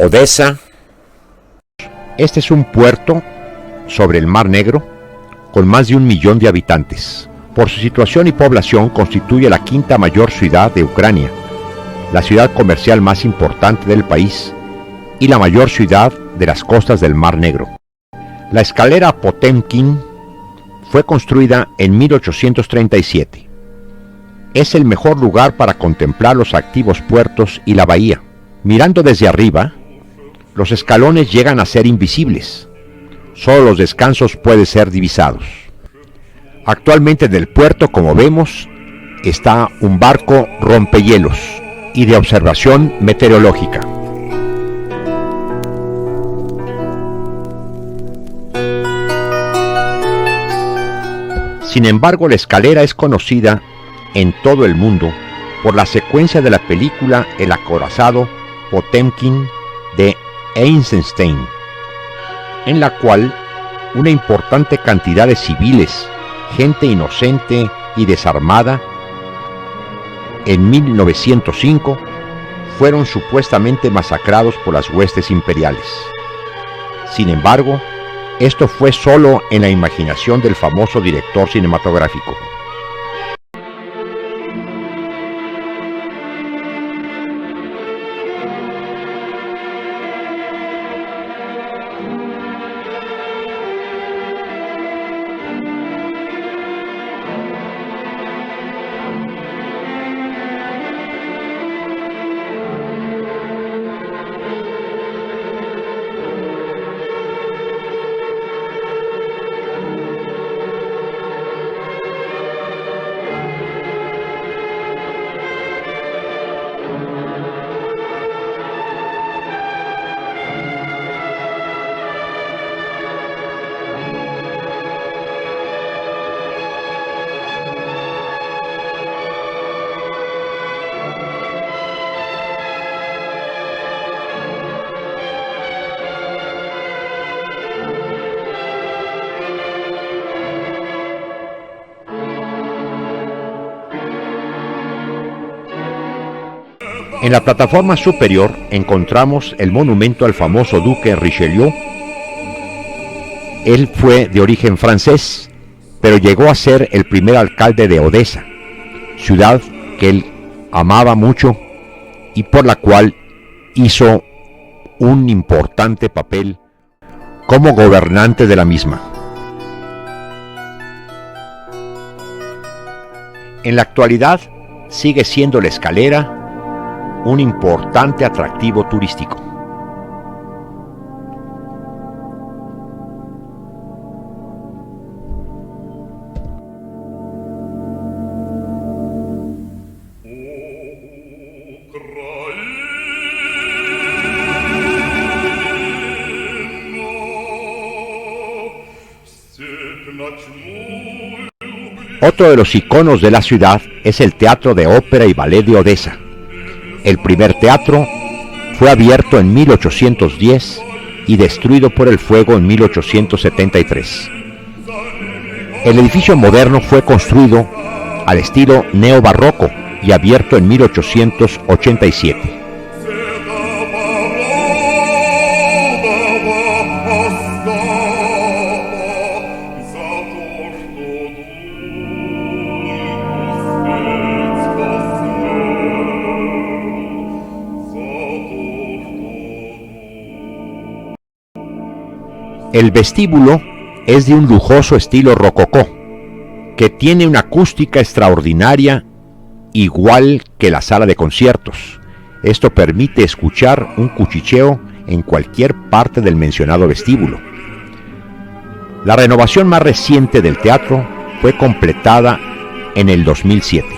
Odesa. Este es un puerto sobre el Mar Negro con más de 1 millón de habitantes. Por su situación y población constituye la quinta mayor ciudad de Ucrania, la ciudad comercial más importante del país y la mayor ciudad de las costas del Mar Negro. La escalera Potemkin fue construida en 1837. Es el mejor lugar para contemplar los activos puertos y la bahía. Mirando desde arriba, los escalones llegan a ser invisibles. Solo los descansos pueden ser divisados. Actualmente en el puerto, como vemos, está un barco rompehielos y de observación meteorológica. Sin embargo, la escalera es conocida en todo el mundo por la secuencia de la película El acorazado Potemkin de Eisenstein, en la cual una importante cantidad de civiles, gente inocente y desarmada, en 1905 fueron supuestamente masacrados por las huestes imperiales. Sin embargo, esto fue solo en la imaginación del famoso director cinematográfico. En la plataforma superior encontramos el monumento al famoso duque Richelieu. Él fue de origen francés, pero llegó a ser el primer alcalde de Odesa, ciudad que él amaba mucho y por la cual hizo un importante papel como gobernante de la misma. En la actualidad sigue siendo la escalera un importante atractivo turístico. Otro de los iconos de la ciudad es el Teatro de Ópera y Ballet de Odesa. El primer teatro fue abierto en 1810 y destruido por el fuego en 1873. El edificio moderno fue construido al estilo neobarroco y abierto en 1887. El vestíbulo es de un lujoso estilo rococó, que tiene una acústica extraordinaria, igual que la sala de conciertos. Esto permite escuchar un cuchicheo en cualquier parte del mencionado vestíbulo. La renovación más reciente del teatro fue completada en el 2007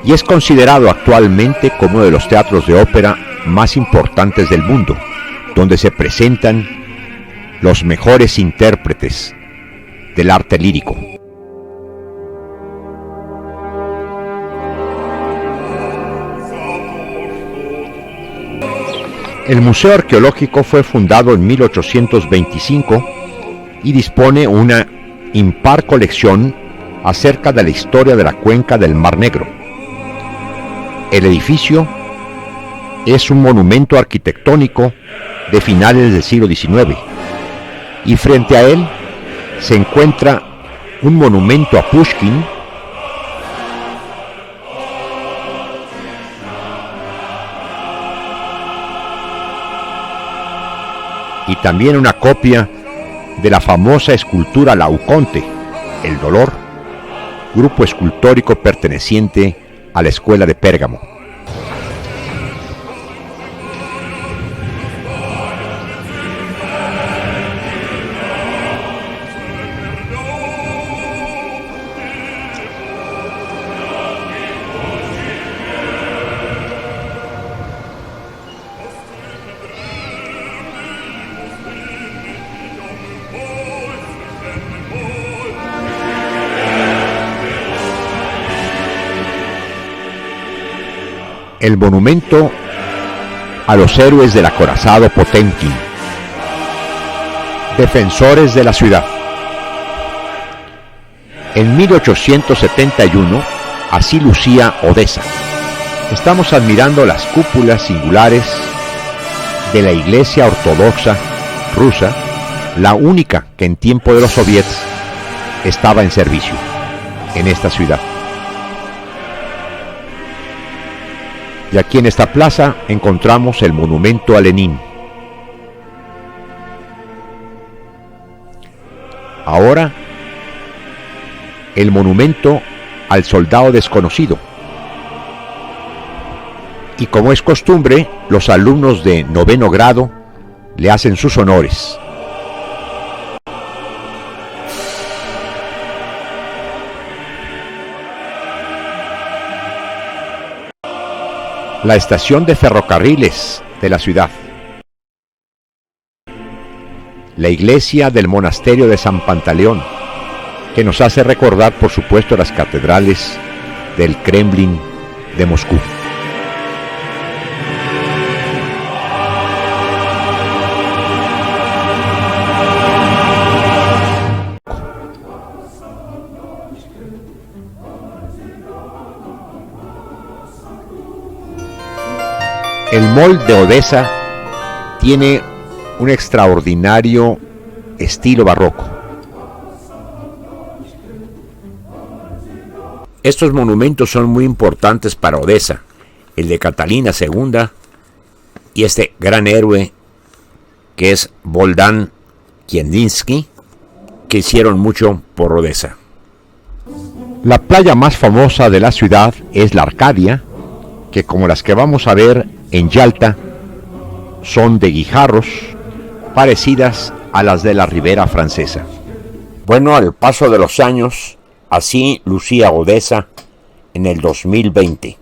y es considerado actualmente como uno de los teatros de ópera más importantes del mundo, donde se presentan los mejores intérpretes del arte lírico. El Museo Arqueológico fue fundado en 1825 y dispone una impar colección acerca de la historia de la cuenca del Mar Negro. El edificio Es un monumento arquitectónico de finales del siglo XIX y frente a él se encuentra un monumento a Pushkin y también una copia de la famosa escultura Laoconte, el Dolor, grupo escultórico perteneciente a la escuela de Pérgamo. El monumento a los héroes del acorazado Potemkin, defensores de la ciudad. En 1871, así lucía Odesa. Estamos admirando las cúpulas singulares de la Iglesia Ortodoxa rusa, la única que en tiempo de los soviets estaba en servicio en esta ciudad. Y aquí en esta plaza encontramos el monumento a Lenin. Ahora, el monumento al soldado desconocido. Y como es costumbre, los alumnos de 9º grado le hacen sus honores. La estación de ferrocarriles de la ciudad, la iglesia del monasterio de San Pantaleón, que nos hace recordar, por supuesto, las catedrales del Kremlin de Moscú. El mall de Odesa tiene un extraordinario estilo barroco. Estos monumentos son muy importantes para Odesa, el de Catalina II y este gran héroe que es Bohdan Khmelnytsky, que hicieron mucho por Odesa. La playa más famosa de la ciudad es la Arcadia, que como las que vamos a ver en Yalta, son de guijarros, parecidas a las de la Ribera Francesa. Bueno, al paso de los años, así lucía Odesa en el 2020.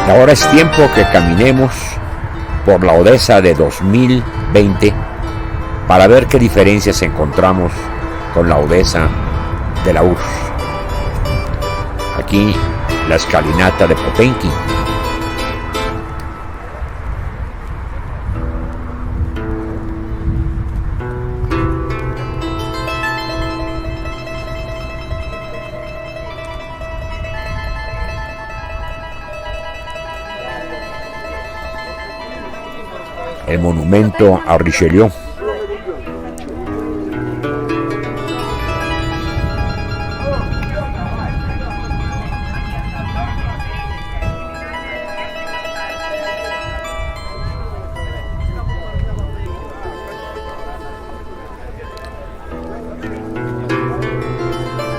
Ahora es tiempo que caminemos por la Odesa de 2020 para ver qué diferencias encontramos con la Odesa de la URSS. Aquí la escalinata de Potemkin. El monumento a Richelieu.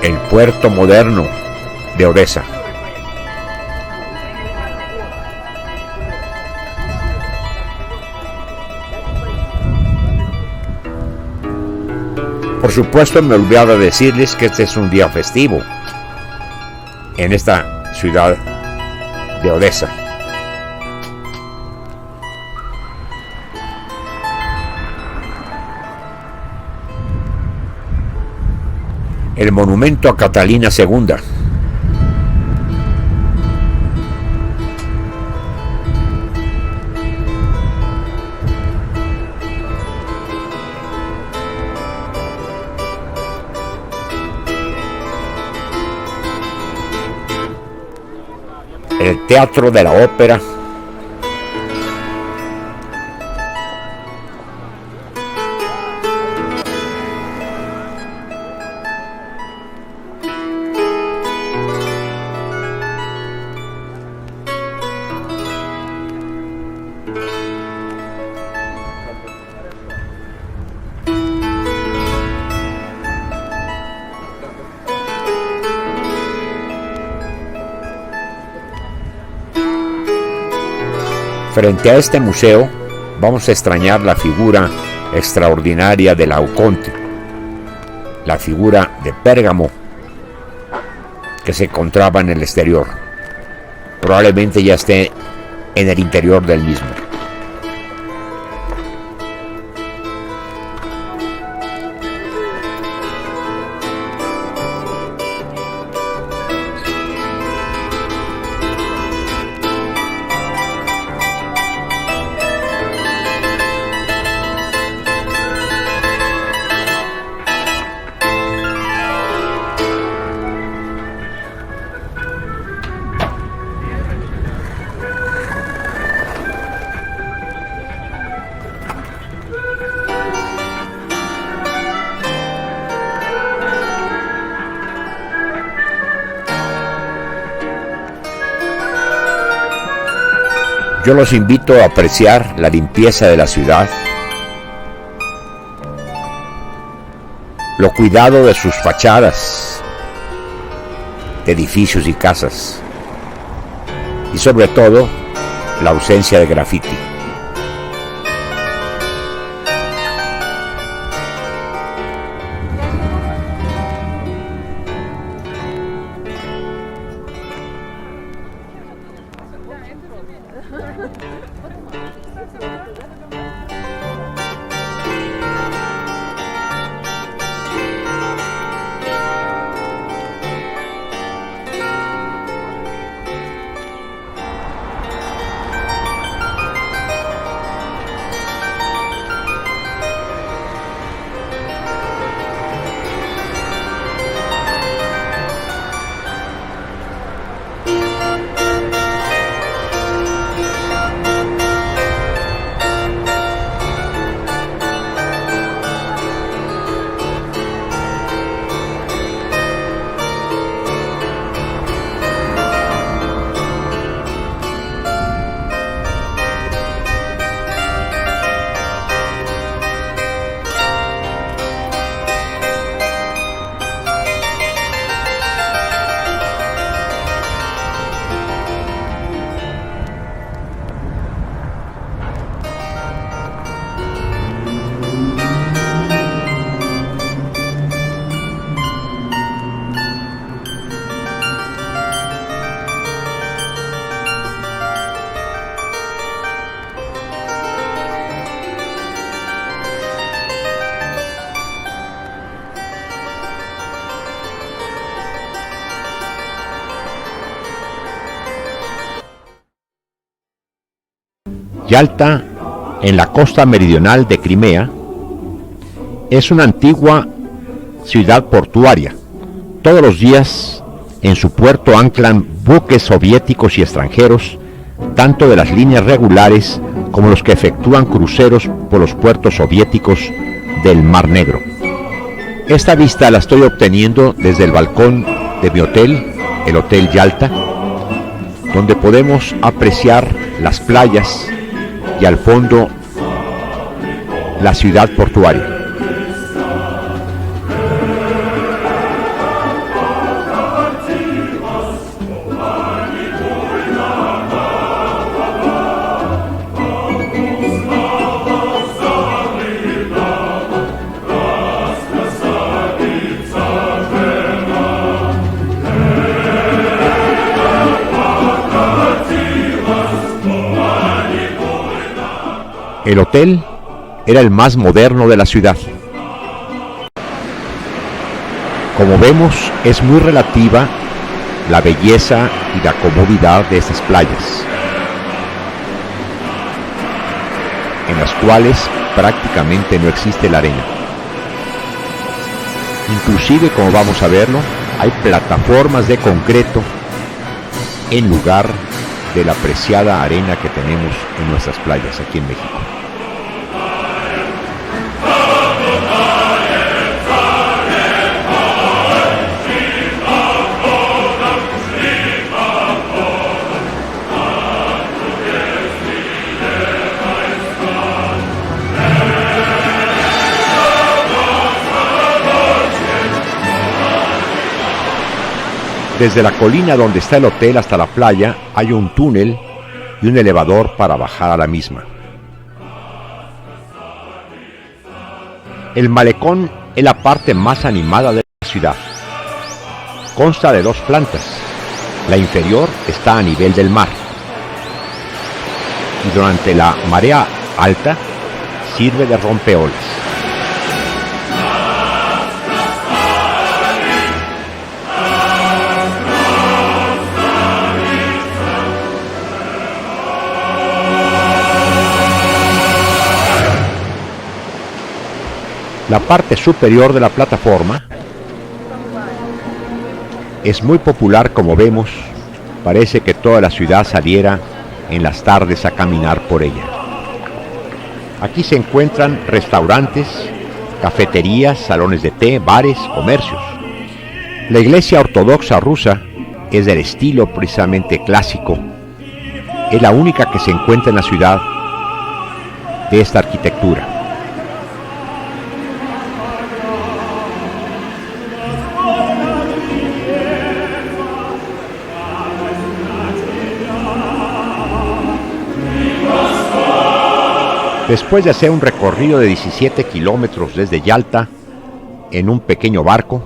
El puerto moderno de Odesa. Por supuesto, me olvidaba decirles que este es un día festivo en esta ciudad de Odessa. El monumento a Catalina II. El Teatro de la Ópera. Frente a este museo vamos a extrañar la figura extraordinaria de Laoconte, la figura de Pérgamo que se encontraba en el exterior. Probablemente ya esté en el interior del mismo. Yo los invito a apreciar la limpieza de la ciudad, lo cuidado de sus fachadas, de edificios y casas, y sobre todo, la ausencia de grafiti. Yalta, en la costa meridional de Crimea, es una antigua ciudad portuaria. Todos los días en su puerto anclan buques soviéticos y extranjeros, tanto de las líneas regulares como los que efectúan cruceros por los puertos soviéticos del Mar Negro. Esta vista la estoy obteniendo desde el balcón de mi hotel, el Hotel Yalta, donde podemos apreciar las playas y al fondo la ciudad portuaria. El hotel era el más moderno de la ciudad. Como vemos, es muy relativa la belleza y la comodidad de estas playas, en las cuales prácticamente no existe la arena. Inclusive, como vamos a verlo, hay plataformas de concreto en lugar de la preciada arena que tenemos en nuestras playas aquí en México. Desde la colina donde está el hotel hasta la playa hay un túnel y un elevador para bajar a la misma. El malecón es la parte más animada de la ciudad. Consta de 2 plantas. La inferior está a nivel del mar. Y durante la marea alta sirve de rompeolas. La parte superior de la plataforma es muy popular, como vemos. Parece que toda la ciudad saliera en las tardes a caminar por ella. Aquí se encuentran restaurantes, cafeterías, salones de té, bares, comercios. La iglesia ortodoxa rusa es del estilo precisamente clásico. Es la única que se encuentra en la ciudad de esta arquitectura. Después de hacer un recorrido de 17 kilómetros desde Yalta en un pequeño barco,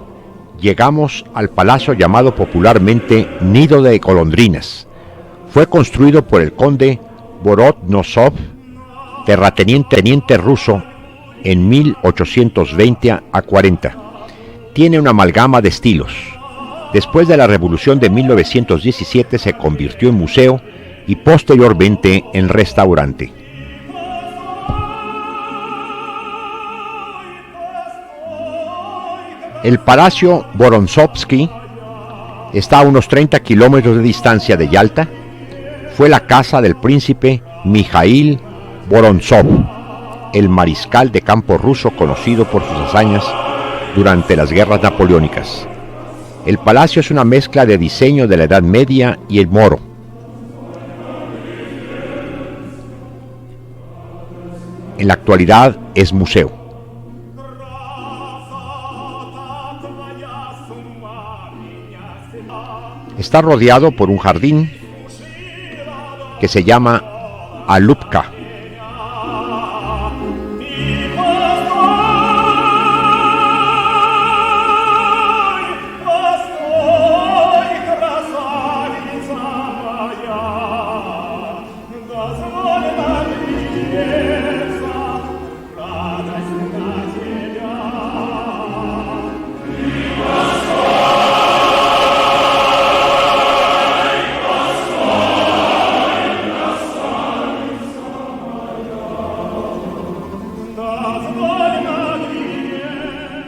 llegamos al palacio llamado popularmente Nido de Golondrinas. Fue construido por el conde Vorontsov, terrateniente ruso, en 1820 a 40. Tiene una amalgama de estilos. Después de la revolución de 1917 se convirtió en museo y posteriormente en restaurante. El Palacio Vorontsovsky está a unos 30 kilómetros de distancia de Yalta. Fue la casa del príncipe Mijaíl Vorontsov, el mariscal de campo ruso conocido por sus hazañas durante las guerras napoleónicas. El palacio es una mezcla de diseño de la Edad Media y el moro. En la actualidad es museo. Está rodeado por un jardín que se llama Alupka.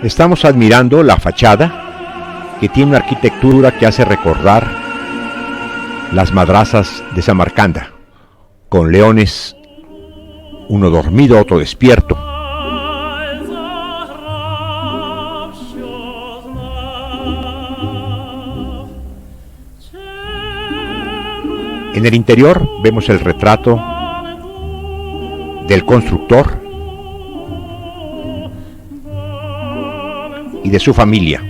Estamos admirando la fachada, que tiene una arquitectura que hace recordar las madrazas de Samarcanda, con leones, uno dormido, otro despierto. En el interior vemos el retrato del constructor y de su familia.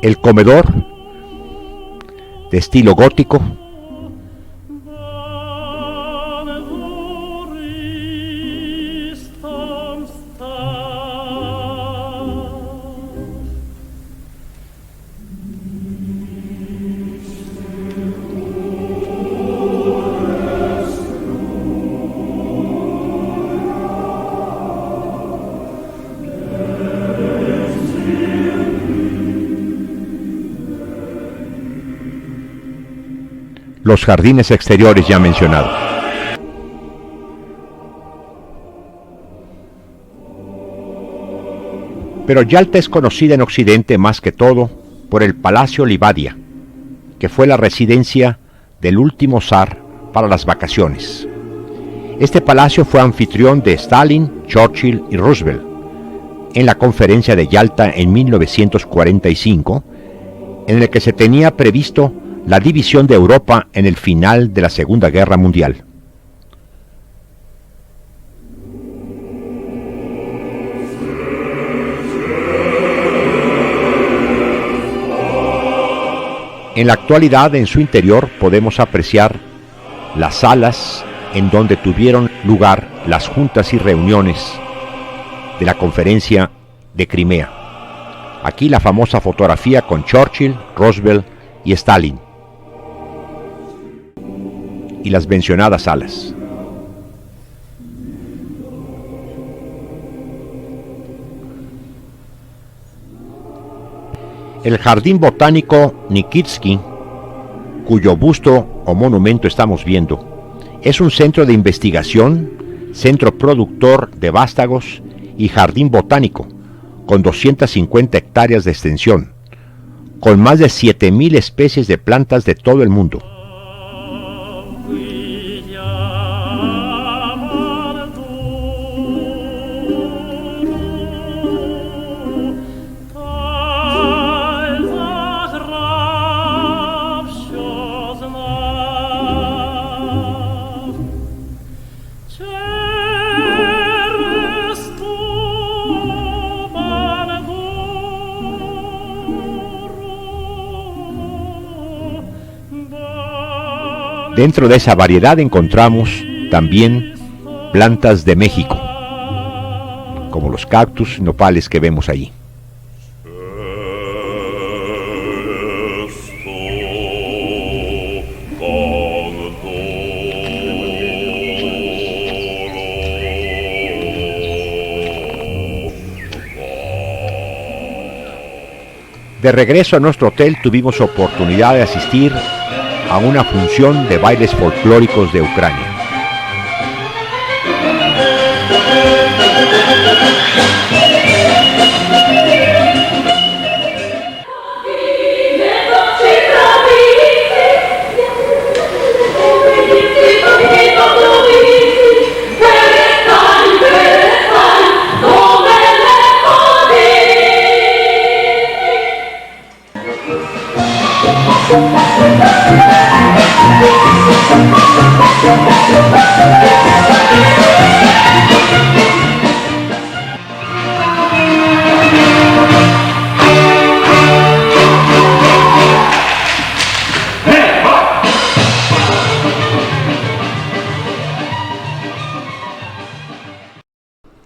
El comedor, de estilo gótico, los jardines exteriores ya mencionados. Pero Yalta es conocida en Occidente más que todo por el Palacio Livadia, que fue la residencia del último zar para las vacaciones. Este palacio fue anfitrión de Stalin, Churchill y Roosevelt en la conferencia de Yalta en 1945, en el que se tenía previsto la división de Europa en el final de la Segunda Guerra Mundial. En la actualidad, en su interior podemos apreciar las salas en donde tuvieron lugar las juntas y reuniones de la conferencia de Crimea. Aquí la famosa fotografía con Churchill, Roosevelt y Stalin. Y las mencionadas salas. El Jardín Botánico Nikitsky, cuyo busto o monumento estamos viendo, es un centro de investigación, centro productor de vástagos y jardín botánico, con 250 hectáreas de extensión, con más de 7,000 especies de plantas de todo el mundo. Dentro de esa variedad encontramos también plantas de México, como los cactus y nopales que vemos allí. De regreso a nuestro hotel tuvimos oportunidad de asistir a una función de bailes folclóricos de Ucrania.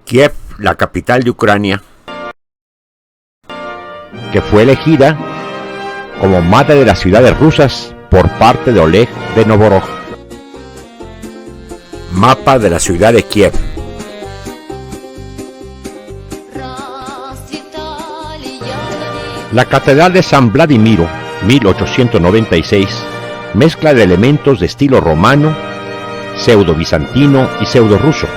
Kiev, la capital de Ucrania, que fue elegida como madre de las ciudades rusas por parte de Oleg de Novgorod. Mapa de la ciudad de Kiev. La Catedral de San Vladimiro, 1896, mezcla de elementos de estilo romano, pseudo-bizantino y pseudo-ruso.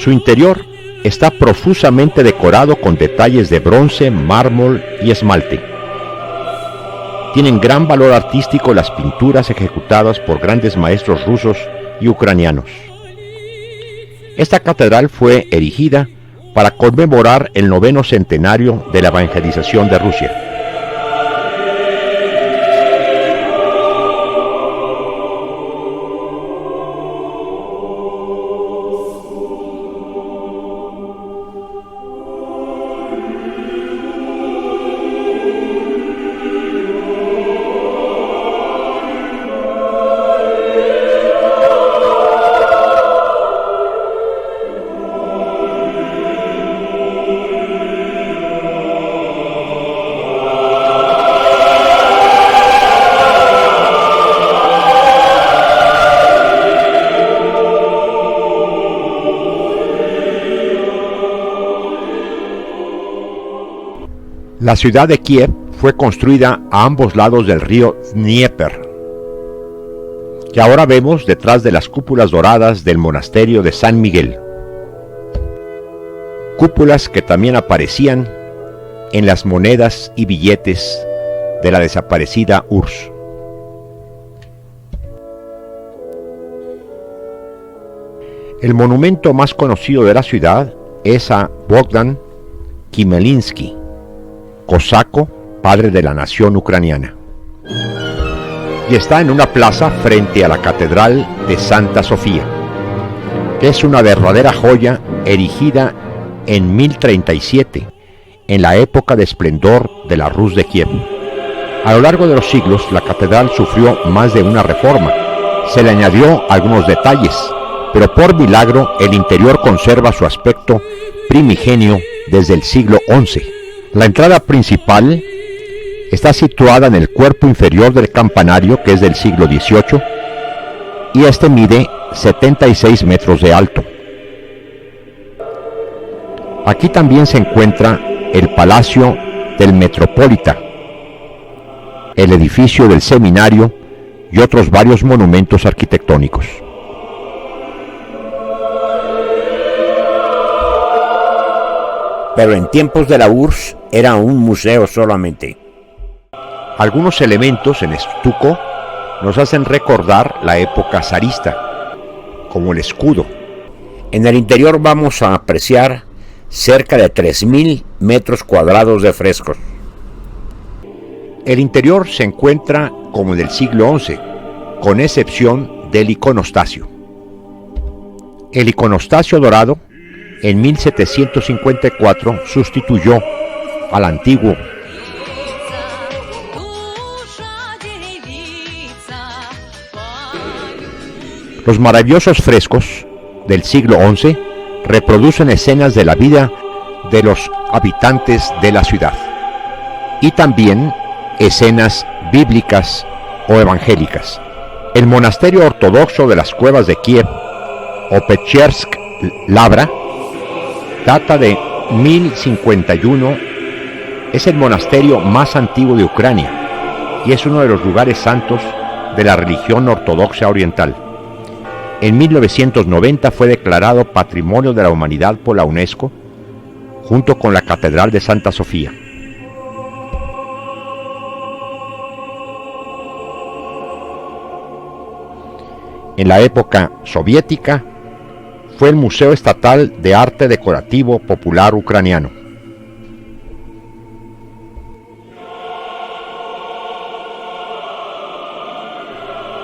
Su interior está profusamente decorado con detalles de bronce, mármol y esmalte. Tienen gran valor artístico las pinturas ejecutadas por grandes maestros rusos y ucranianos. Esta catedral fue erigida para conmemorar el 9º centenario de la evangelización de Rusia. La ciudad de Kiev fue construida a ambos lados del río Dnieper, que ahora vemos detrás de las cúpulas doradas del monasterio de San Miguel. Cúpulas que también aparecían en las monedas y billetes de la desaparecida URSS. El monumento más conocido de la ciudad es a Bogdan Khmelnytsky, cosaco, padre de la nación ucraniana, y está en una plaza frente a la Catedral de Santa Sofía, que es una verdadera joya erigida en 1037, en la época de esplendor de la Rus de Kiev. A lo largo de los siglos, la catedral sufrió más de una reforma. Se le añadió algunos detalles, pero por milagro el interior conserva su aspecto primigenio desde el siglo XI. La entrada principal está situada en el cuerpo inferior del campanario, que es del siglo XVIII, y este mide 76 metros de alto. Aquí también se encuentra el Palacio del Metropolita, el edificio del seminario y otros varios monumentos arquitectónicos. Pero en tiempos de la URSS era un museo solamente. Algunos elementos en estuco nos hacen recordar la época zarista, como el escudo. En el interior vamos a apreciar cerca de 3.000 metros cuadrados de frescos. El interior se encuentra como del siglo XI, con excepción del iconostasio. El iconostasio dorado, en 1754, sustituyó al antiguo. Los maravillosos frescos del siglo XI reproducen escenas de la vida de los habitantes de la ciudad y también escenas bíblicas o evangélicas. El monasterio ortodoxo de las cuevas de Kiev, o Pechersk Lavra, data de 1051, es el monasterio más antiguo de Ucrania y es uno de los lugares santos de la religión ortodoxa oriental. En 1990 fue declarado Patrimonio de la Humanidad por la UNESCO, junto con la Catedral de Santa Sofía. En la época soviética, fue el Museo Estatal de Arte Decorativo Popular Ucraniano.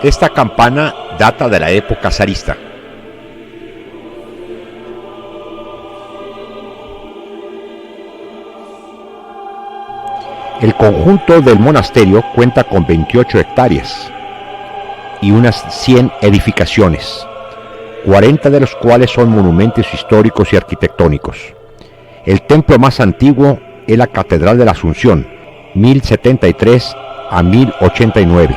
Esta campana data de la época zarista. El conjunto del monasterio cuenta con 28 hectáreas y unas 100 edificaciones, 40 de los cuales son monumentos históricos y arquitectónicos. El templo más antiguo es la Catedral de la Asunción, 1073 a 1089.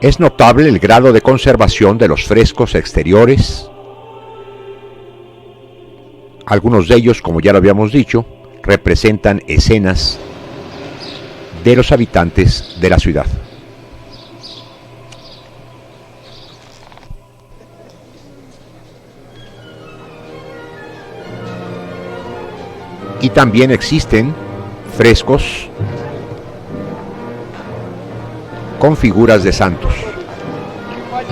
Es notable el grado de conservación de los frescos exteriores. Algunos de ellos, como ya lo habíamos dicho, representan escenas de los habitantes de la ciudad. Y también existen frescos con figuras de santos,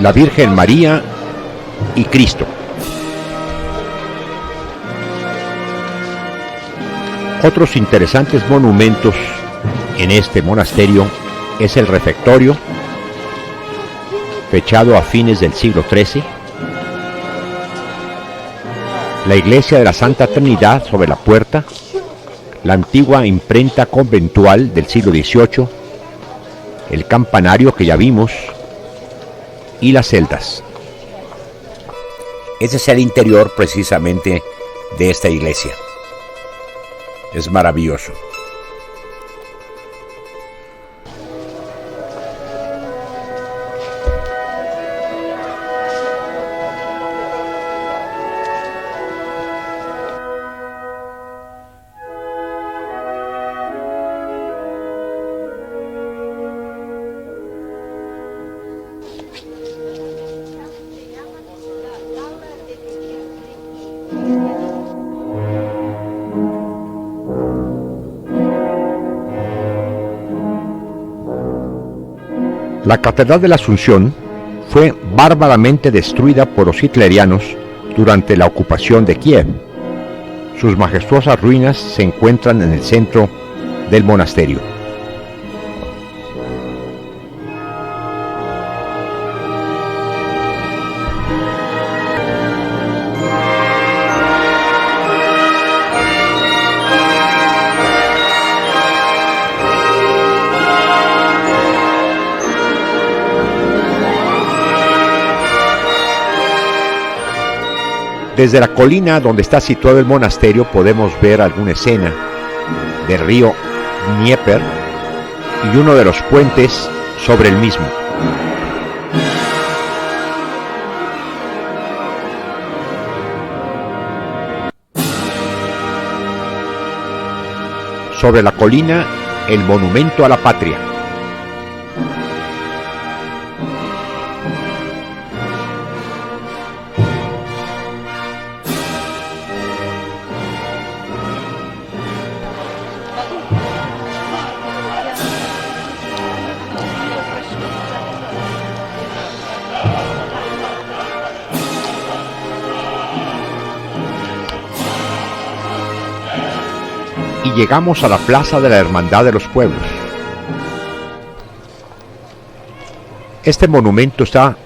la Virgen María y Cristo. Otros interesantes monumentos en este monasterio es el refectorio, fechado a fines del siglo XIII, la iglesia de la Santa Trinidad sobre la puerta, la antigua imprenta conventual del siglo XVIII, el campanario que ya vimos y las celdas. Ese es el interior precisamente de esta iglesia. Es maravilloso. La Catedral de la Asunción fue bárbaramente destruida por los hitlerianos durante la ocupación de Kiev. Sus majestuosas ruinas se encuentran en el centro del monasterio. Desde la colina donde está situado el monasterio podemos ver alguna escena del río Dnieper y uno de los puentes sobre el mismo. Sobre la colina, el monumento a la patria. Y llegamos a la Plaza de la Hermandad de los Pueblos. Este monumento está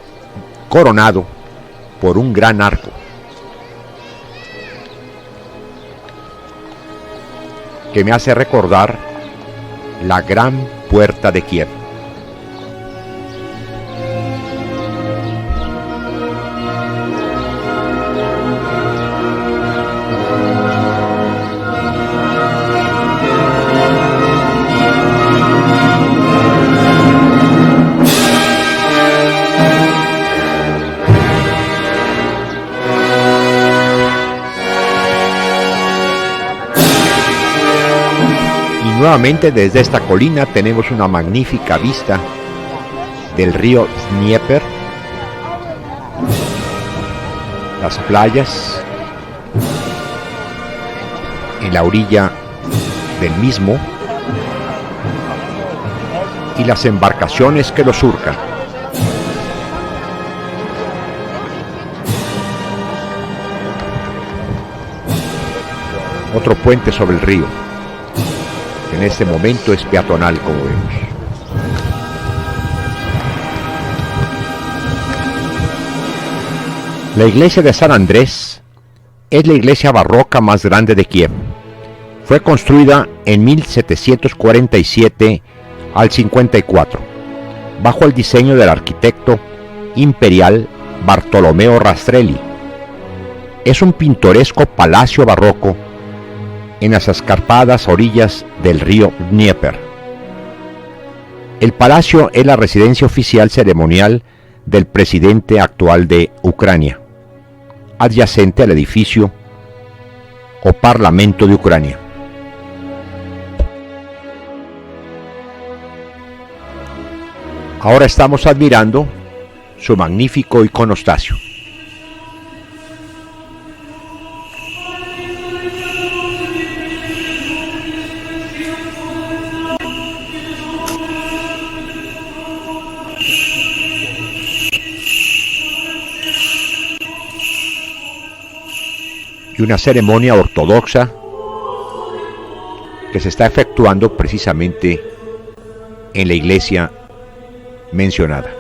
coronado por un gran arco que me hace recordar la Gran Puerta de Kiev. Nuevamente desde esta colina tenemos una magnífica vista del río Dnieper, las playas en la orilla del mismo y las embarcaciones que lo surcan. Otro puente sobre el río. En este momento es peatonal, como vemos. La iglesia de San Andrés es la iglesia barroca más grande de Kiev. Fue construida en 1747 al 54, bajo el diseño del arquitecto imperial Bartolomeo Rastrelli. Es un pintoresco palacio barroco en las escarpadas orillas del río Dnieper. El palacio es la residencia oficial ceremonial del presidente actual de Ucrania, adyacente al edificio o Parlamento de Ucrania. Ahora estamos admirando su magnífico iconostasio. Y una ceremonia ortodoxa que se está efectuando precisamente en la iglesia mencionada.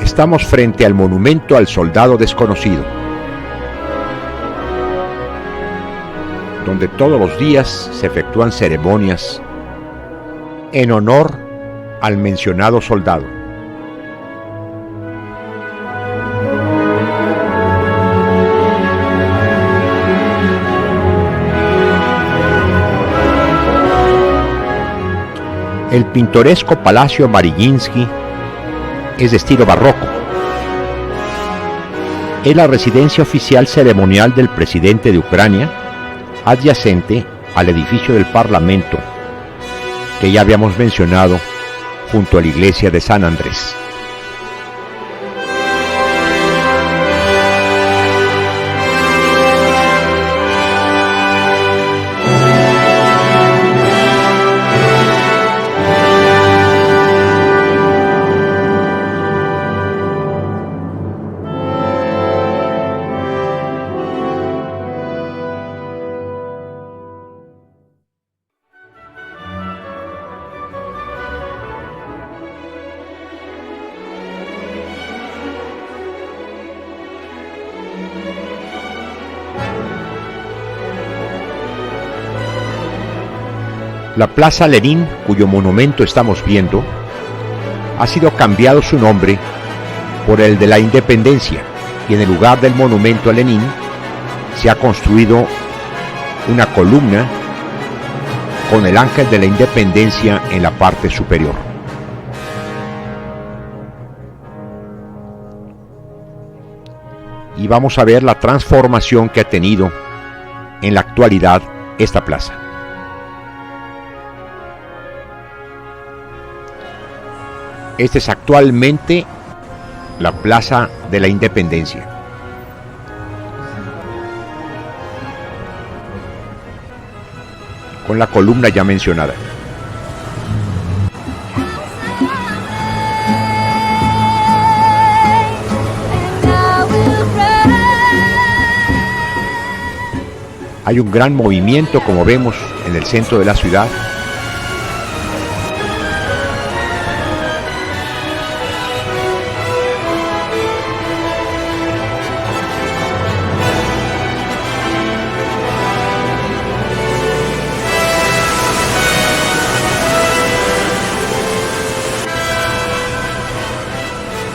Estamos frente al monumento al soldado desconocido, donde todos los días se efectúan ceremonias en honor al mencionado soldado. El pintoresco Palacio Mariinsky es de estilo barroco. Es la residencia oficial ceremonial del presidente de Ucrania, adyacente al edificio del Parlamento, que ya habíamos mencionado, junto a la iglesia de San Andrés. La Plaza Lenin, cuyo monumento estamos viendo, ha sido cambiado su nombre por el de la Independencia, y en el lugar del monumento a Lenin se ha construido una columna con el ángel de la Independencia en la parte superior. Y vamos a ver la transformación que ha tenido en la actualidad esta plaza. Esta es actualmente la Plaza de la Independencia. Con la columna ya mencionada. Hay un gran movimiento, como vemos, en el centro de la ciudad.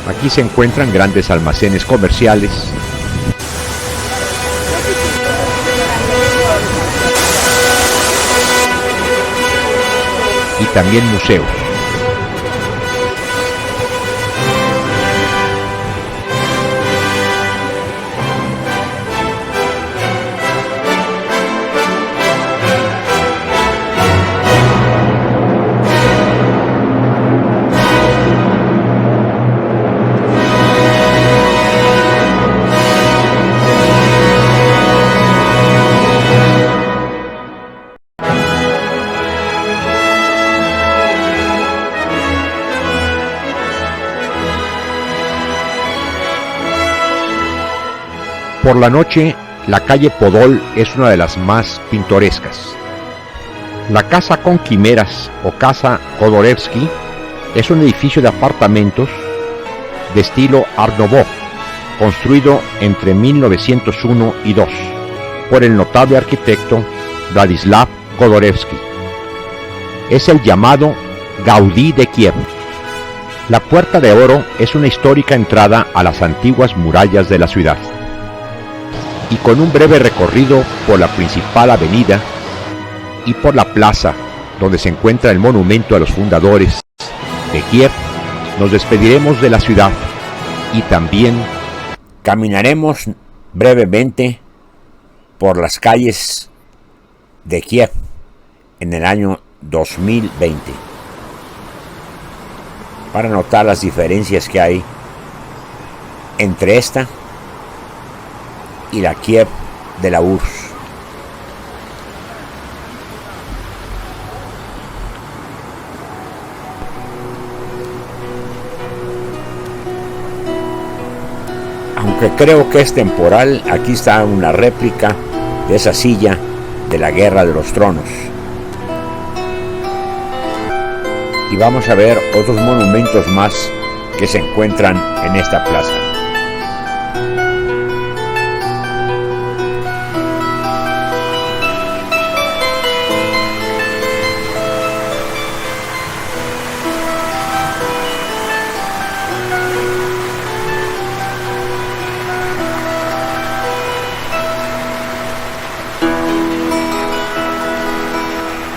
Aquí se encuentran grandes almacenes comerciales y también museos. Por la noche, la calle Podol es una de las más pintorescas. La Casa con Quimeras o Casa Khodorkovsky es un edificio de apartamentos de estilo Art Nouveau, construido entre 1901 y 2 por el notable arquitecto Vladislav Khodorkovsky. Es el llamado Gaudí de Kiev. La Puerta de Oro es una histórica entrada a las antiguas murallas de la ciudad. Y con un breve recorrido por la principal avenida y por la plaza donde se encuentra el monumento a los fundadores de Kiev, nos despediremos de la ciudad y también caminaremos brevemente por las calles de Kiev en el año 2020 para notar las diferencias que hay entre esta y la Kiev de la URSS. Aunque creo que es temporal, aquí está una réplica de esa silla de la Guerra de los Tronos. Y vamos a ver otros monumentos más que se encuentran en esta plaza.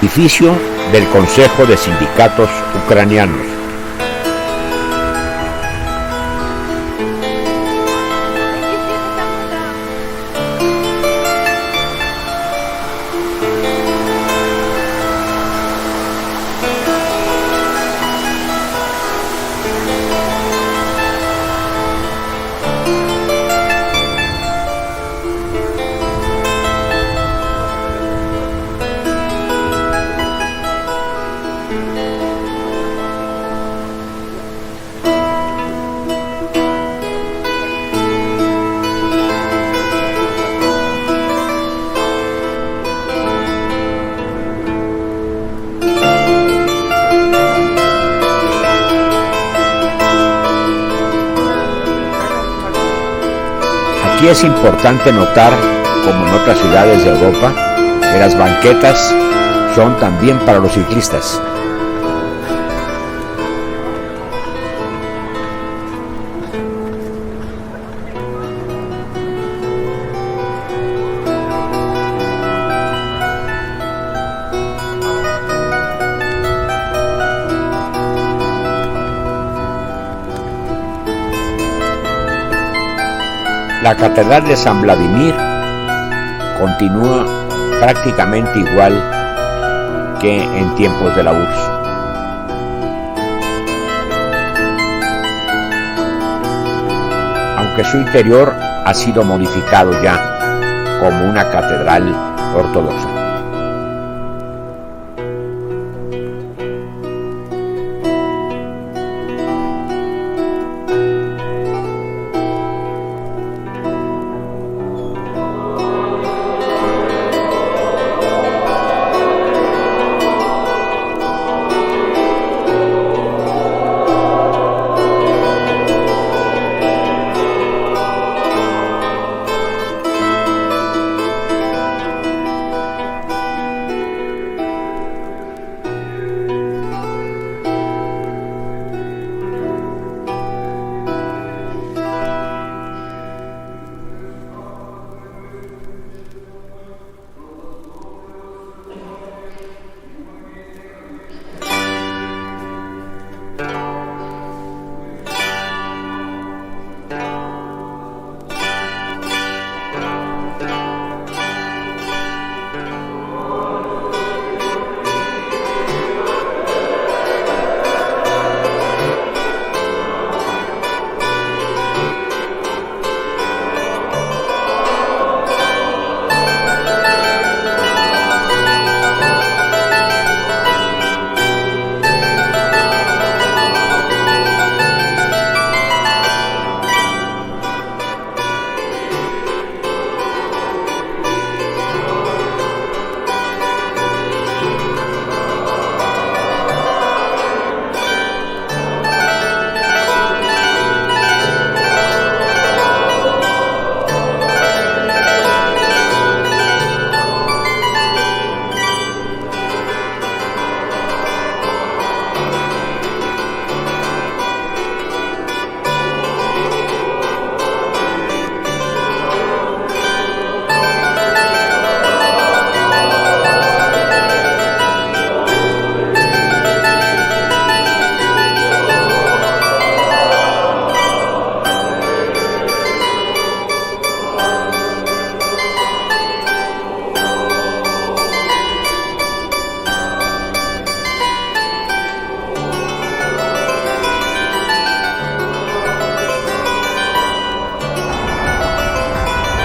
Edificio del Consejo de Sindicatos Ucranianos. Aquí es importante notar, como en otras ciudades de Europa, que las banquetas son también para los ciclistas. La Catedral de San Vladimir continúa prácticamente igual que en tiempos de la URSS. Aunque su interior ha sido modificado ya como una catedral ortodoxa.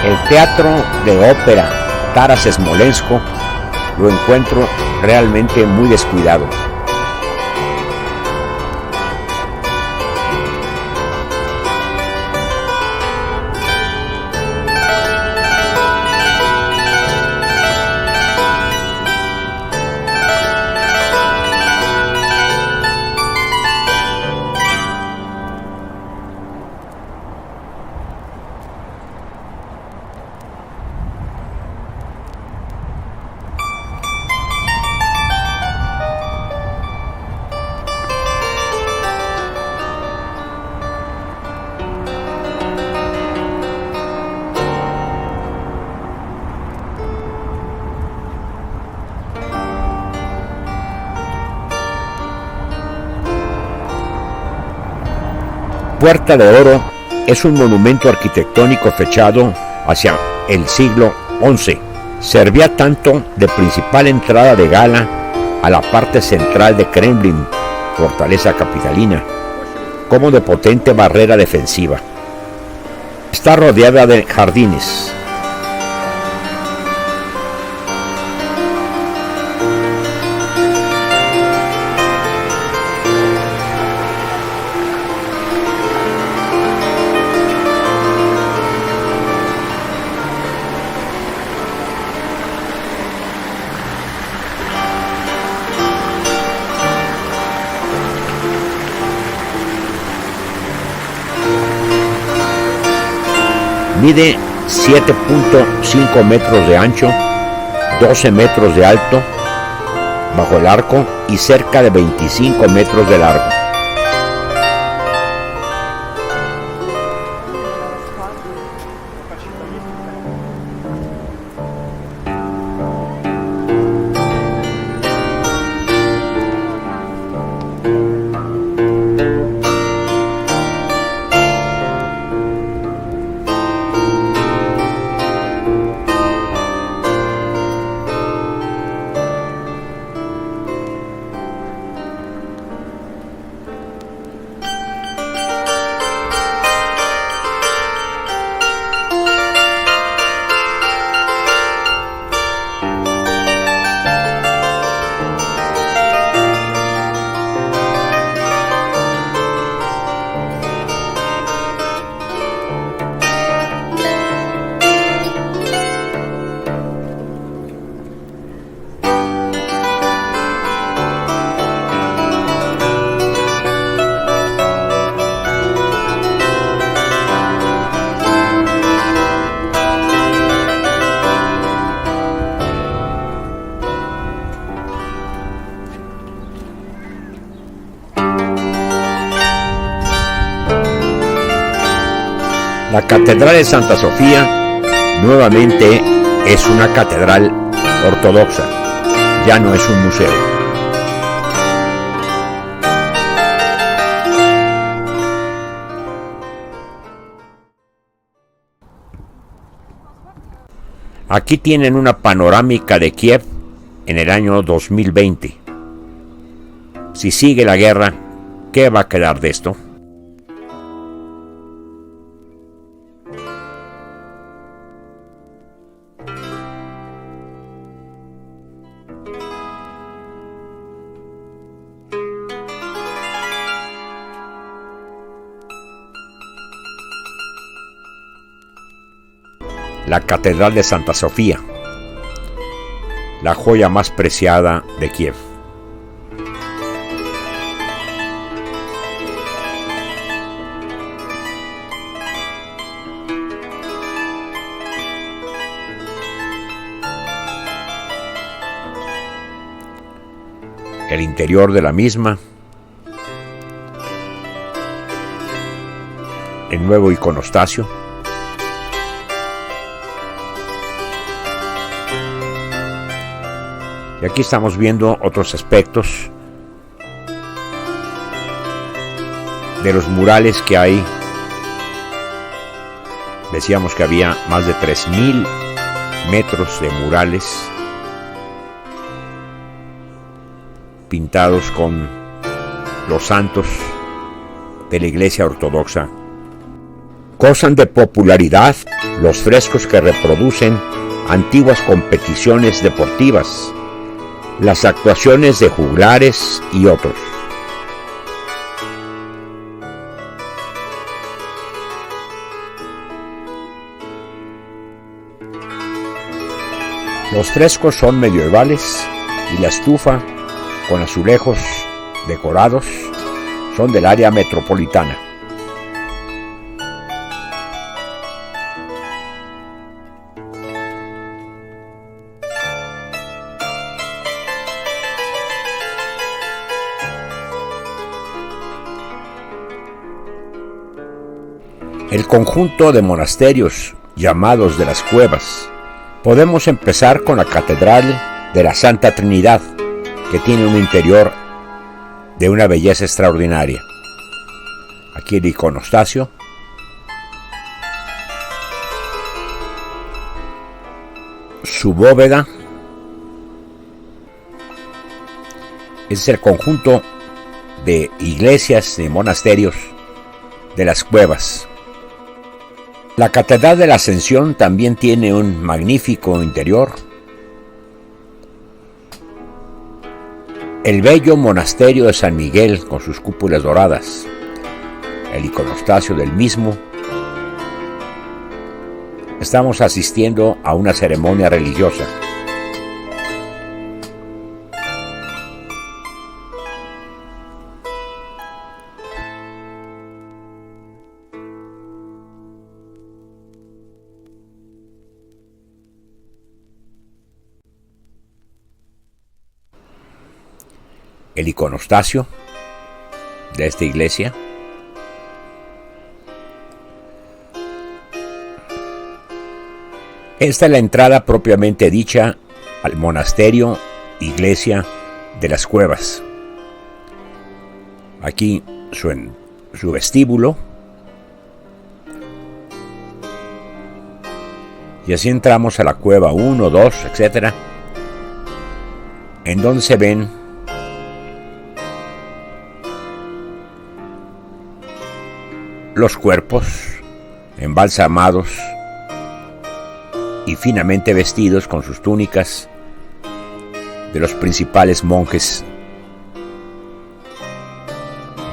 El teatro de ópera Taras Smolensko lo encuentro realmente muy descuidado. Puerta de Oro es un monumento arquitectónico fechado hacia el siglo XI. Servía tanto de principal entrada de gala a la parte central de Kremlin, fortaleza capitalina, como de potente barrera defensiva. Está rodeada de jardines. Mide 7.5 metros de ancho, 12 metros de alto bajo el arco y cerca de 25 metros de largo. La Catedral de Santa Sofía nuevamente es una catedral ortodoxa, ya no es un museo. Aquí tienen una panorámica de Kiev en el año 2020. Si sigue la guerra, ¿qué va a quedar de esto? La Catedral de Santa Sofía, la joya más preciada de Kiev. El interior de la misma, el nuevo iconostasio, y aquí estamos viendo otros aspectos de los murales que hay. Decíamos que había más de 3.000 metros de murales pintados con los santos de la Iglesia Ortodoxa. Gozan de popularidad los frescos que reproducen antiguas competiciones deportivas, las actuaciones de juglares y otros. Los frescos son medievales y la estufa con azulejos decorados son del área metropolitana. El conjunto de monasterios llamados de las cuevas. Podemos empezar con la Catedral de la Santa Trinidad, que tiene un interior de una belleza extraordinaria. Aquí el iconostasio. Su bóveda es el conjunto de iglesias y monasterios de las cuevas. La Catedral de la Ascensión también tiene un magnífico interior. El bello monasterio de San Miguel con sus cúpulas doradas, el iconostasio del mismo. Estamos asistiendo a una ceremonia religiosa. el iconostasio de esta iglesia. Esta es la entrada propiamente dicha al monasterio, iglesia de las Cuevas. Aquí su vestíbulo. Y así entramos a la cueva 1, 2, etc., en donde se ven los cuerpos embalsamados y finamente vestidos con sus túnicas de los principales monjes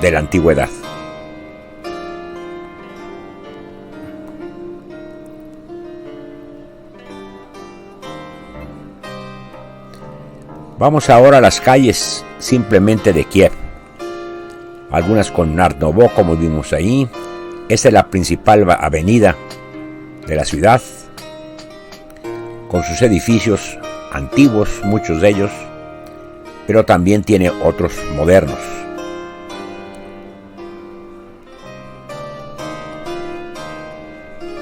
de la antigüedad. Vamos ahora a las calles simplemente de Kiev, algunas con Art Nouveau, como vimos ahí. Esta es la principal avenida de la ciudad, con sus edificios antiguos, muchos de ellos, pero también tiene otros modernos.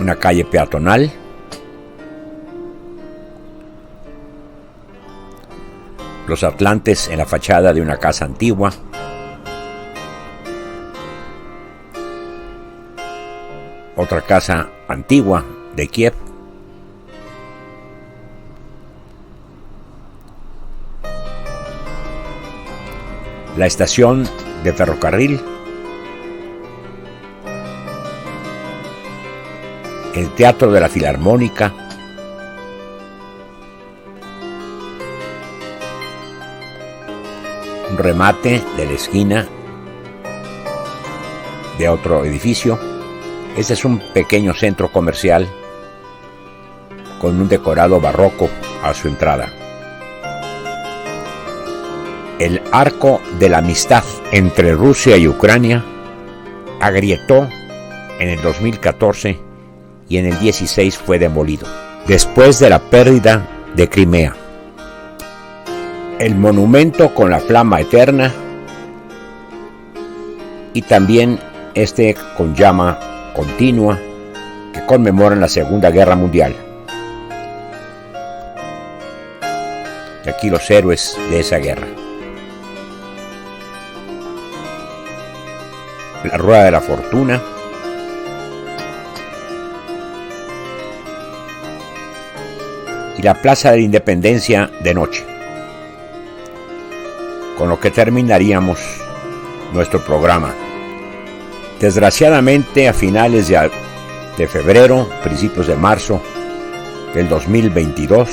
Una calle peatonal, los atlantes en la fachada de una casa antigua, otra casa antigua de Kiev, la estación de ferrocarril, el Teatro de la Filarmónica, un remate de la esquina de otro edificio. Este es un pequeño centro comercial con un decorado barroco a su entrada. El arco de la amistad entre Rusia y Ucrania agrietó en el 2014 y en el 16 fue demolido, después de la pérdida de Crimea. El monumento con la flama eterna y también este con llama continua que conmemoran la Segunda Guerra Mundial. Y aquí los héroes de esa guerra. La Rueda de la Fortuna. Y la Plaza de la Independencia de noche. Con lo que terminaríamos nuestro programa. Desgraciadamente, a finales de febrero, principios de marzo del 2022,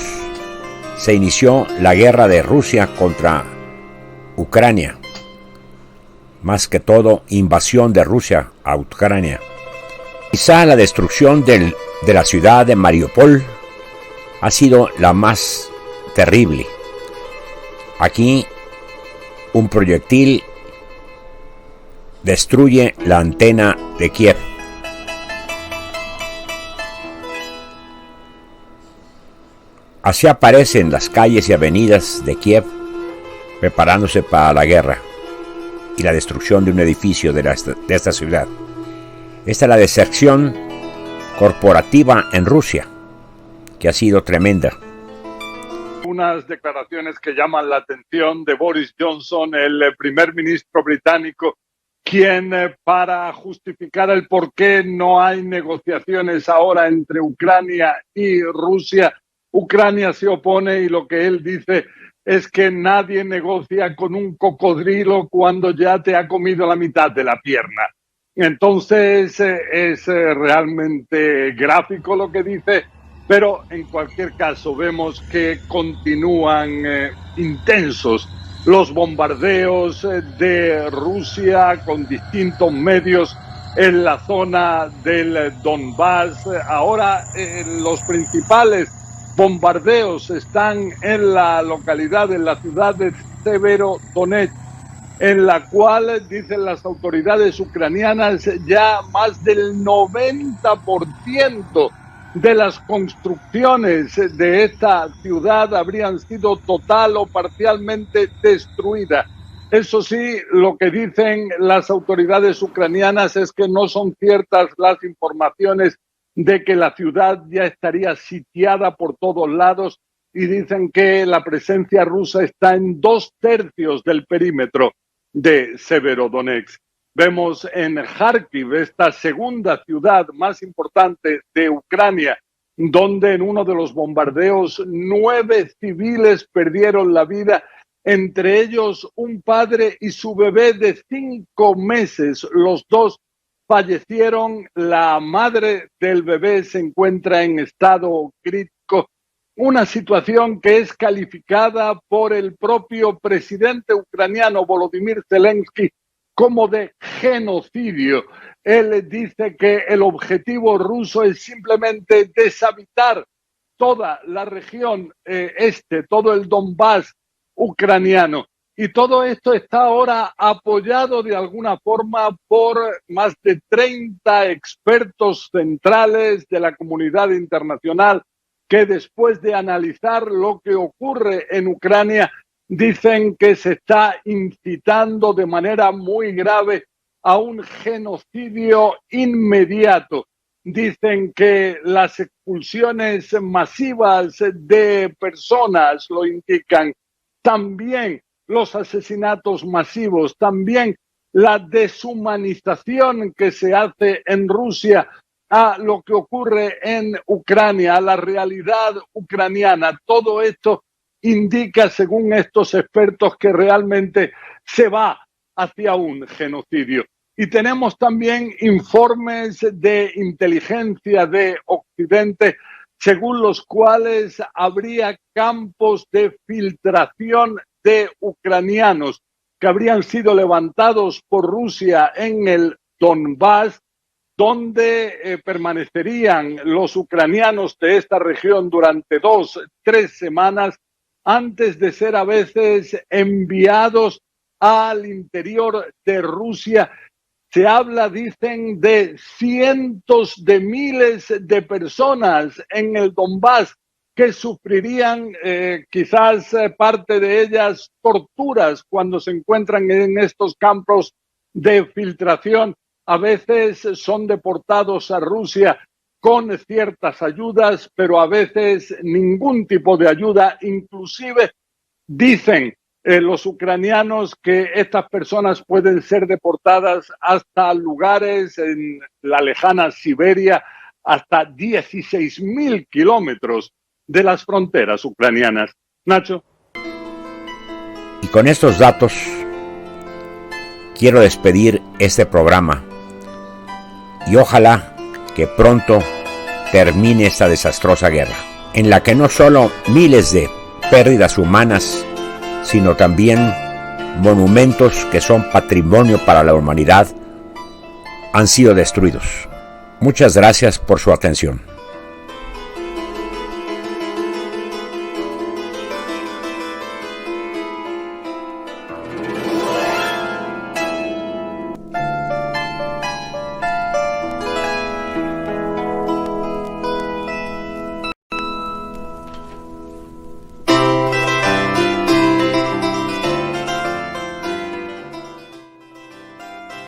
se inició la guerra de Rusia contra Ucrania. Más que todo, invasión de Rusia a Ucrania. Quizá la destrucción de la ciudad de Mariupol ha sido la más terrible. Aquí un proyectil destruye la antena de Kiev. Así aparecen las calles y avenidas de Kiev preparándose para la guerra y la destrucción de un edificio de esta ciudad. Esta es la deserción corporativa en Rusia, que ha sido tremenda. Unas declaraciones que llaman la atención de Boris Johnson, el primer ministro británico, quien para justificar el por qué no hay negociaciones ahora entre Ucrania y Rusia, Ucrania se opone y lo que él dice es que nadie negocia con un cocodrilo cuando ya te ha comido la mitad de la pierna. Entonces es realmente gráfico lo que dice, pero en cualquier caso vemos que continúan intensos los bombardeos de Rusia con distintos medios en la zona del Donbass. Ahora los principales bombardeos están en la localidad, en la ciudad de Severodonetsk, en la cual, dicen las autoridades ucranianas, ya más del 90% de las construcciones de esta ciudad habrían sido total o parcialmente destruidas. Eso sí, lo que dicen las autoridades ucranianas es que no son ciertas las informaciones de que la ciudad ya estaría sitiada por todos lados, y dicen que la presencia rusa está en 2/3 del perímetro de Severodonetsk. Vemos en Kharkiv, esta segunda ciudad más importante de Ucrania, donde en uno de los bombardeos 9 civiles perdieron la vida, entre ellos un padre y su bebé de 5 meses. Los dos fallecieron. La madre del bebé se encuentra en estado crítico. Una situación que es calificada por el propio presidente ucraniano Volodymyr Zelensky como de genocidio. Él dice que el objetivo ruso es simplemente deshabitar toda la región todo el Donbass ucraniano. Y todo esto está ahora apoyado de alguna forma por más de 30 expertos centrales de la comunidad internacional que, después de analizar lo que ocurre en Ucrania, dicen que se está incitando de manera muy grave a un genocidio inmediato. Dicen que las expulsiones masivas de personas lo indican, también los asesinatos masivos, también la deshumanización que se hace en Rusia a lo que ocurre en Ucrania, a la realidad ucraniana. Todo esto indica, según estos expertos, que realmente se va hacia un genocidio. Y tenemos también informes de inteligencia de Occidente, según los cuales habría campos de filtración de ucranianos que habrían sido levantados por Rusia en el Donbass, donde permanecerían los ucranianos de esta región durante 2-3 semanas antes de ser a veces enviados al interior de Rusia. Se habla, dicen, de cientos de miles de personas en el Donbass que sufrirían quizás parte de ellas torturas cuando se encuentran en estos campos de filtración. A veces son deportados a Rusia con ciertas ayudas, pero a veces ningún tipo de ayuda. Inclusive dicen los ucranianos que estas personas pueden ser deportadas hasta lugares en la lejana Siberia, hasta 16.000 kilómetros de las fronteras ucranianas. Nacho. Y con estos datos quiero despedir este programa. Y ojalá que pronto termine esta desastrosa guerra, en la que no solo miles de pérdidas humanas, sino también monumentos que son patrimonio para la humanidad han sido destruidos. Muchas gracias por su atención.